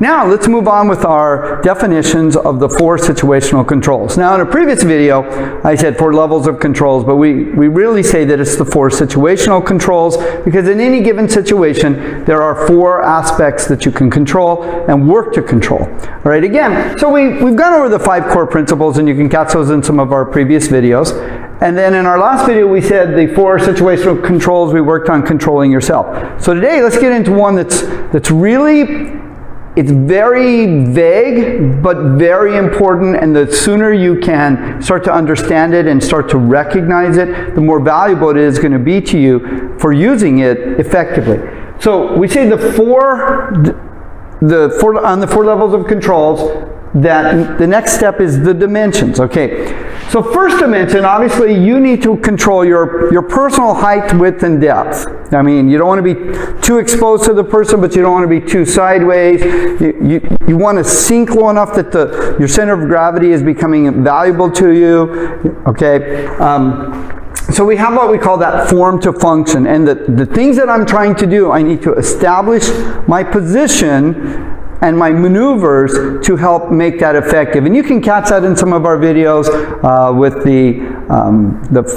Now let's move on with our definitions of the 4 situational controls. Now in a previous video I said 4 levels of controls, but we really say that it's the 4 situational controls because in any given situation there are 4 aspects that you can control and work to control. All right, again, so we've gone over the 5 core principles and you can catch those in some of our previous videos. And then in our last video we said the 4 situational controls we worked on controlling yourself. So today let's get into one that's really, it's very vague, but very important, and the sooner you can start to understand it and start to recognize it, the more valuable it is going to be to you for using it effectively. So we say on the 4 levels of controls, that the next step is the dimensions. Okay, so first dimension, obviously you need to control your personal height, width, and depth. I mean, you don't want to be too exposed to the person, but you don't want to be too sideways. You want to sink low enough that your center of gravity is becoming valuable to you. Okay, so we have what we call that form to function, and the things that I'm trying to do, I need to establish my position and my maneuvers to help make that effective. And you can catch that in some of our videos with the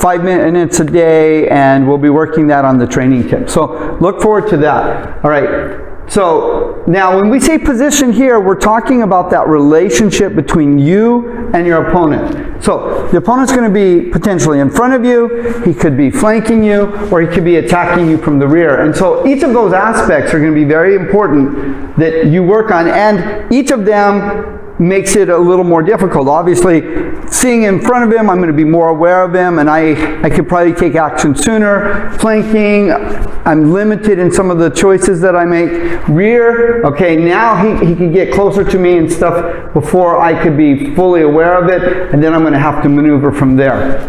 5 minutes a day, and we'll be working that on the training tip. So look forward to that. All right. So now when we say position here, we're talking about that relationship between you and your opponent. So the opponent's going to be potentially in front of you, he could be flanking you, or he could be attacking you from the rear. And so each of those aspects are going to be very important that you work on, and each of them makes it a little more difficult. Obviously, seeing in front of him, I'm going to be more aware of him, and I could probably take action sooner. Flanking, I'm limited in some of the choices that I make. Rear, okay, now he can get closer to me and stuff before I could be fully aware of it, and then I'm going to have to maneuver from there.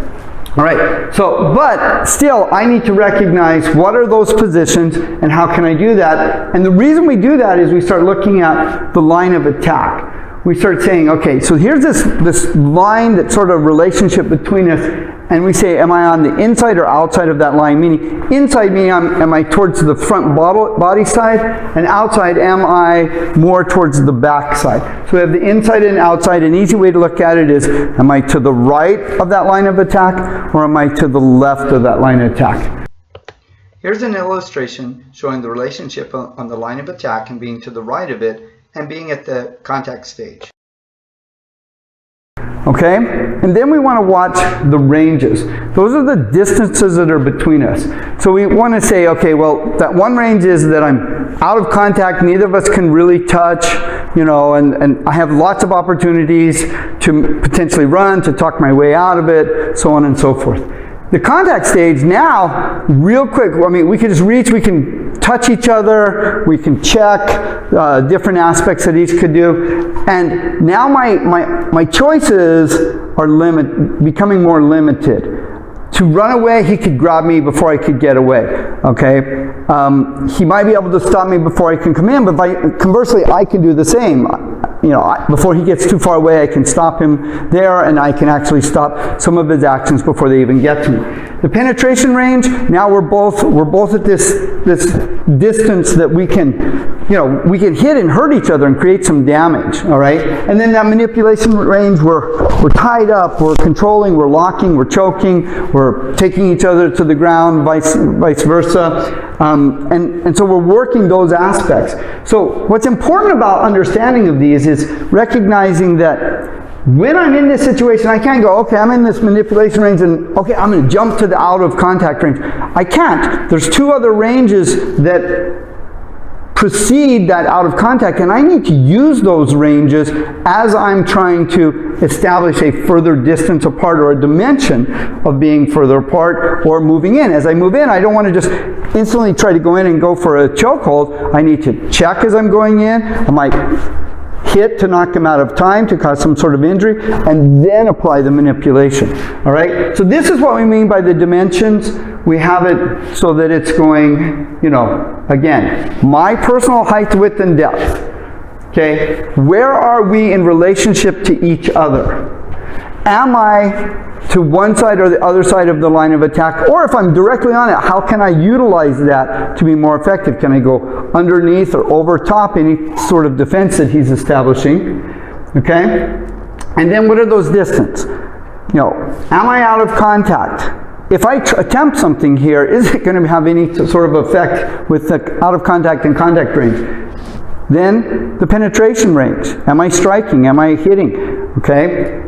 All right, so, but still, I need to recognize what are those positions and how can I do that. And the reason we do that is we start looking at the line of attack. We start saying, okay, so here's this line, that sort of relationship between us, and we say, am I on the inside or outside of that line? Meaning, inside meaning am I towards the front body side, and outside am I more towards the back side? So we have the inside and outside. An easy way to look at it is, am I to the right of that line of attack, or am I to the left of that line of attack? Here's an illustration showing the relationship on the line of attack and being to the right of it, and being at the contact stage. Okay, and then we want to watch the ranges. Those are the distances that are between us. So we want to say, okay, well, that one range is that I'm out of contact, neither of us can really touch, you know, and I have lots of opportunities to potentially run, to talk my way out of it, so on and so forth. The contact stage now, real quick, I mean, we can just reach, we can touch each other, we can check different aspects that each could do, and now my choices are becoming more limited. To run away, he could grab me before I could get away, okay? He might be able to stop me before I can come in, but conversely, I can do the same. You know, before he gets too far away, I can stop him there, and I can actually stop some of his actions before they even get to me. The penetration range, now we're both at this distance that we can, you know, we can hit and hurt each other and create some damage, all right? And then that manipulation range, we're tied up, we're controlling, we're locking, we're choking, we're taking each other to the ground, vice versa. And so we're working those aspects. So what's important about understanding of these is recognizing that when I'm in this situation, I can't go, okay, I'm in this manipulation range, and okay, I'm going to jump to the out of contact range. I can't. There's 2 other ranges that precede that out of contact, and I need to use those ranges as I'm trying to establish a further distance apart, or a dimension of being further apart or moving in. As I move in, I don't want to just instantly try to go in and go for a chokehold. I need to check as I'm going in. I might hit to knock him out of time, to cause some sort of injury, and then apply the manipulation. All right? So this is what we mean by the dimensions. We have it so that it's going, you know, again, my personal height, width, and depth. Okay? Where are we in relationship to each other? Am I to one side or the other side of the line of attack? Or if I'm directly on it, how can I utilize that to be more effective? Can I go underneath or over top any sort of defense that he's establishing. Okay? And then what are those distance? You know, am I out of contact? If I attempt something here, is it going to have any sort of effect with the out of contact and contact range? Then the penetration range. Am I striking? Am I hitting? Okay?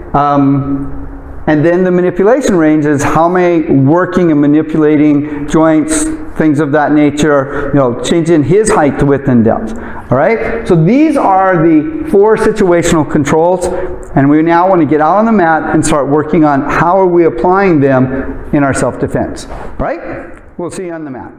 And then the manipulation range is how am I working and manipulating joints, things of that nature, you know, changing his height to width and depth. All right? So these are the 4 situational controls, and we now want to get out on the mat and start working on how are we applying them in our self-defense. All right? We'll see you on the mat.